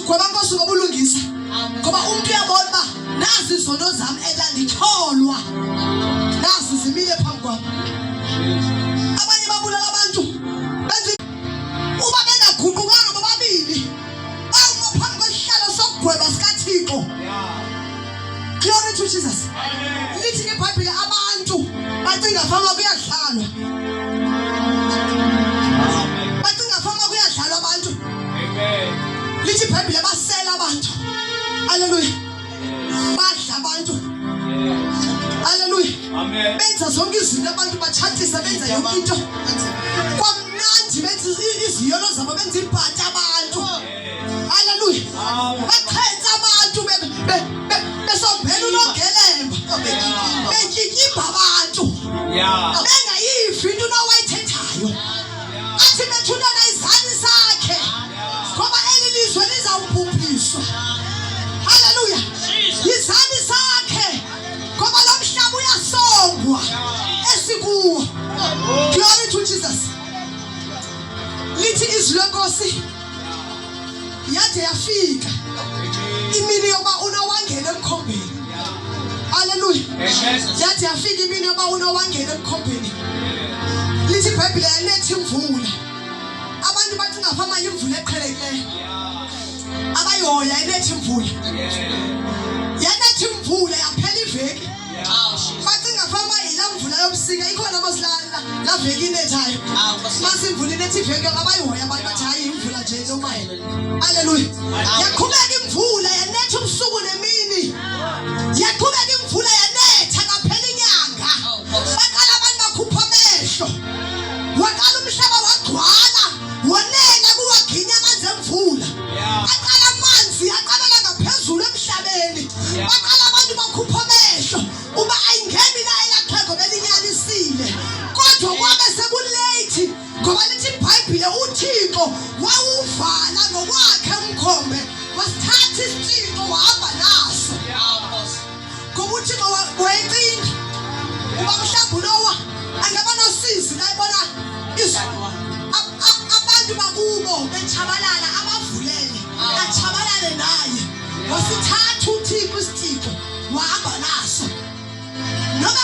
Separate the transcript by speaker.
Speaker 1: Ngoba Nkosi ngoba ulungisa. Ngoba umuntu uyabona ba nazi izono zami ezanditholwa. Nazi zimile phambi kwami. Abanye babulala abantu. Benzi uba bengaguqukanga bobabili. Uma phambi kwesihlalo sokugweba sikaThixo. Glory to Jesus. Lithi ngeBhayibheli abantu bacinga fama kuyadlalwa. Bacinga fama kuyadlalwa abantu. Amen. Lithi iBhayibheli basela abantu. Hallelujah. Badla abantu. Hallelujah. Amen. Benza zonke izinto abantu bachatisa benza yonke into. Kwamnandi benza iziyono zabo benza ibhathi abantu. Hallelujah. Baqhenza abantu besombela unogelemba. Benkikiba abantu. Bengayifi into nowayithethayo. Athi bethulana izandla zakhe. Ngoba elilizwe lizawubhubhiswa. Hallelujah. Izandla zakhe. Ngoba lo mhlaba uyasongwa esikuwo. Glory to Jesus. Lithi izwi lenkosi yathi yafika imini yoba unowangena emkhombeni. Hallelujah. Yathi yafika imini yoba unowangena emkhombeni. Lithi iBhayibheli yaletha imvula. Abantu bathi ngafama imvula eqhelekileyo. Abayoya iletha imvula. Yaletha imvula yaphela iveki. Bathi ngafama ilamvula yobusika ikhona amasilala la veki inethayo. Mase imvula iletha iveki abayoya abantu bathi hayi imvula nje nomaye. Hallelujah. Yaqhubeka imvula yanetha ubusuku nemini. Yaqhubeka imvula yanetha kaphela inyanga. Baqala abantu bakhupha amehlo. Waqala umhlaba wagcwala. Wonela kuwaginya amanzi emvula. Aqala amanzi aqabela ngaphezulu emhlabeni. Baqala abantu bakhupha amehlo. Uba ayingeni la elaqhego belinyalisile. Kodwa kwabe sekulate ngoba lithi iBhayibheli uThixo wawuvala ngokwakhe umkhombe. Wasithatha isithixo wahamba naso. Ngoba uThixo wayecinga. Uba mhlawumbe Noah angaba nosizi la ebona abantu bakubo bechabalala abavulele achabalale naye. Wasithatha uThixo isithixo wahamba naso. Noma